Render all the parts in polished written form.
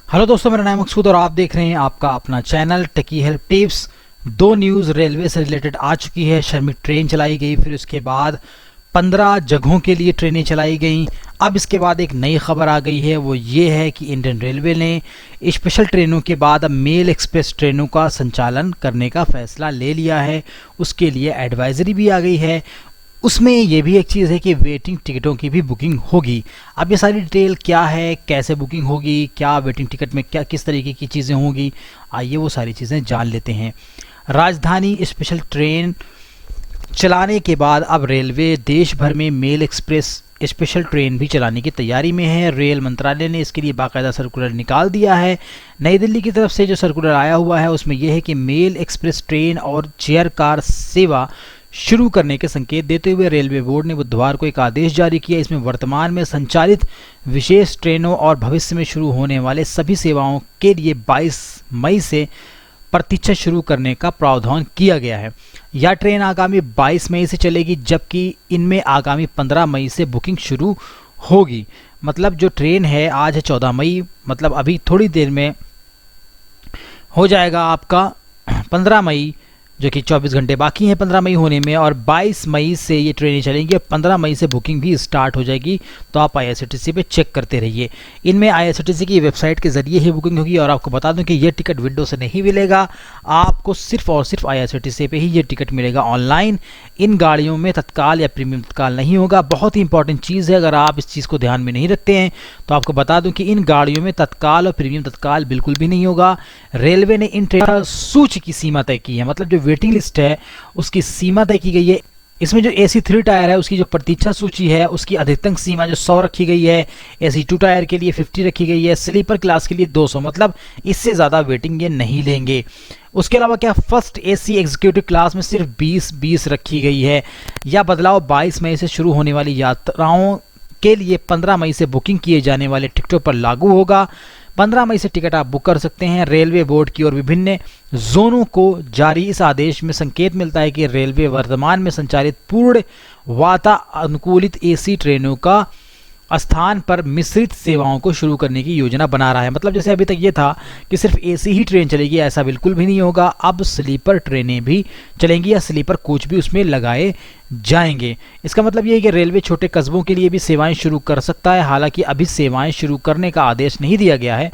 Hello दोस्तों, मेरा नाम है मकसूद और आप देख रहे हैं आपका अपना चैनल टेकी हेल्प टिप्स। दो न्यूज़ रेलवे से रिलेटेड आ चुकी है। श्रमिक ट्रेन चलाई गई, फिर उसके बाद 15 जगहों के लिए ट्रेनें चलाई गई। अब इसके बाद एक नई खबर आ गई है, वो ये है कि इंडियन रेलवे ने स्पेशल ट्रेनों के बाद अब मेल एक्सप्रेस ट्रेनों का संचालन करने का फैसला ले लिया है। उसके लिए एडवाइजरी भी आ गई है। उसमें ये भी एक चीज़ है कि वेटिंग टिकटों की भी बुकिंग होगी। अब ये सारी डिटेल क्या है, कैसे बुकिंग होगी, क्या वेटिंग टिकट में क्या किस तरीके की चीज़ें होंगी, आइए वो सारी चीज़ें जान लेते हैं। राजधानी स्पेशल ट्रेन चलाने के बाद अब रेलवे देश भर में मेल एक्सप्रेस स्पेशल ट्रेन भी चलाने की तैयारी में है। रेल मंत्रालय ने इसके लिए बाकायदा सर्कुलर निकाल दिया है। नई दिल्ली की तरफ से जो सर्कुलर आया हुआ है उसमें यह है कि मेल एक्सप्रेस ट्रेन और चेयर कार सेवा शुरू करने के संकेत देते हुए रेलवे बोर्ड ने बुधवार को एक आदेश जारी किया। इसमें वर्तमान में संचालित विशेष ट्रेनों और भविष्य में शुरू होने वाले सभी सेवाओं के लिए 22 मई से प्रतीक्षा शुरू करने का प्रावधान किया गया है। यह ट्रेन आगामी 22 मई से चलेगी, जबकि इनमें आगामी 15 मई से बुकिंग शुरू होगी। मतलब जो ट्रेन है, आज है 14 मई, मतलब अभी थोड़ी देर में हो जाएगा आपका 15 मई, जो कि 24 घंटे बाकी हैं 15 मई होने में। और 22 मई से ये ट्रेनें चलेंगी और 15 मई से बुकिंग भी स्टार्ट हो जाएगी। तो आप IRCTC पे चेक करते रहिए। इनमें IRCTC की वेबसाइट के ज़रिए ही बुकिंग होगी। और आपको बता दूं कि ये टिकट विंडो से नहीं मिलेगा, आपको सिर्फ और सिर्फ IRCTC पे ही ये टिकट मिलेगा ऑनलाइन। इन गाड़ियों में तत्काल या प्रीमियम तत्काल नहीं होगा। बहुत ही इंपॉर्टेंट चीज़ है, अगर आप इस चीज़ को ध्यान में नहीं रखते हैं तो आपको बता दूं कि इन गाड़ियों में तत्काल और प्रीमियम तत्काल बिल्कुल भी नहीं होगा। रेलवे ने इन ट्रेन सूची की सीमा तय की है, मतलब जो वेटिंग लिस्ट है उसकी सीमा तय की गई है। इसमें जो AC 3 टायर है उसकी जो प्रतीक्षा सूची है उसकी अधिकतम सीमा जो 100 रखी गई है। AC 2 टायर के लिए 50 रखी गई है। स्लीपर क्लास के लिए 200, मतलब इससे ज़्यादा वेटिंग ये नहीं लेंगे। उसके अलावा क्या फर्स्ट AC एग्जीक्यूटिव क्लास में सिर्फ 20 रखी गई है। यह बदलाव 22 मई से शुरू होने वाली यात्राओं के लिए 15 मई से बुकिंग किए जाने वाले टिकटों पर लागू होगा। 15 मई से टिकट आप बुक कर सकते हैं। रेलवे बोर्ड की और विभिन्न जोनों को जारी इस आदेश में संकेत मिलता है कि रेलवे वर्तमान में संचालित पूर्ण वातानुकूलित AC ट्रेनों का स्थान पर मिश्रित सेवाओं को शुरू करने की योजना बना रहा है। मतलब जैसे अभी तक ये था कि सिर्फ AC ही ट्रेन चलेगी, ऐसा बिल्कुल भी नहीं होगा। अब स्लीपर ट्रेनें भी चलेंगी या स्लीपर कोच भी उसमें लगाए जाएंगे। इसका मतलब ये है कि रेलवे छोटे कस्बों के लिए भी सेवाएं शुरू कर सकता है। हालांकि अभी सेवाएं शुरू करने का आदेश नहीं दिया गया है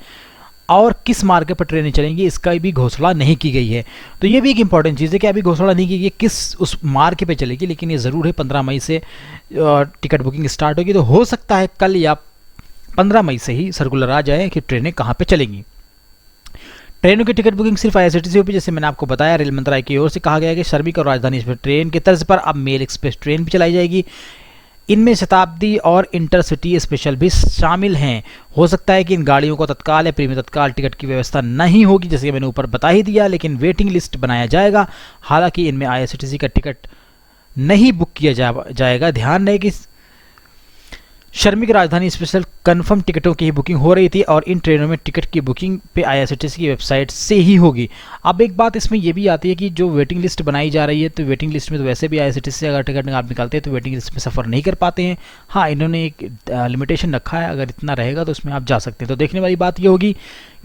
और किस मार्ग पर ट्रेनें चलेंगी इसका भी घोषणा नहीं की गई है। तो ये भी एक इंपॉर्टेंट चीज़ है कि अभी घोषणा नहीं की गई किस उस मार्ग पे चलेगी, लेकिन ये ज़रूर है 15 मई से टिकट बुकिंग स्टार्ट होगी। तो हो सकता है कल या 15 मई से ही सर्कुलर आ जाए कि ट्रेनें कहाँ पे चलेंगी। ट्रेनों की टिकट बुकिंग सिर्फ IRCTC होगी। जैसे मैंने आपको बताया, रेल मंत्रालय की ओर से कहा गया है कि श्रमिक और राजधानी ट्रेन की तर्ज पर अब मेल एक्सप्रेस ट्रेन भी चलाई जाएगी। इनमें शताब्दी और इंटरसिटी स्पेशल भी शामिल हैं। हो सकता है कि इन गाड़ियों को तत्काल या प्रीमियम तत्काल टिकट की व्यवस्था नहीं होगी, जैसे कि मैंने ऊपर बता ही दिया, लेकिन वेटिंग लिस्ट बनाया जाएगा। हालांकि इनमें IRCTC का टिकट नहीं बुक किया जाएगा। ध्यान रहे कि श्रमिक राजधानी स्पेशल कंफर्म टिकटों की ही बुकिंग हो रही थी और इन ट्रेनों में टिकट की बुकिंग पे IRCTC की वेबसाइट से ही होगी। अब एक बात इसमें यह भी आती है कि जो वेटिंग लिस्ट बनाई जा रही है, तो वेटिंग लिस्ट में तो वैसे भी IRCTC से अगर टिकट आप निकालते हैं तो वेटिंग लिस्ट में सफ़र नहीं कर पाते हैं। हाँ, इन्होंने एक लिमिटेशन रखा है, अगर इतना रहेगा तो उसमें आप जा सकते हैं। तो देखने वाली बात ये होगी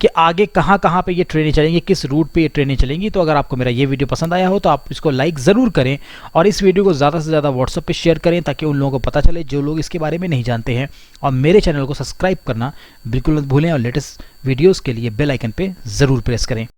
कि आगे कहाँ कहाँ पे ये ट्रेनें चलेंगी, किस रूट पे ये ट्रेनें चलेंगी। तो अगर आपको मेरा ये वीडियो पसंद आया हो तो आप इसको लाइक ज़रूर करें और इस वीडियो को ज़्यादा से ज़्यादा व्हाट्सएप पे शेयर करें, ताकि उन लोगों को पता चले जो लोग इसके बारे में नहीं जानते हैं। और मेरे चैनल को सब्सक्राइब करना बिल्कुल मत भूलें और लेटेस्ट वीडियोज़ के लिए बेल आइकन पर ज़रूर प्रेस करें।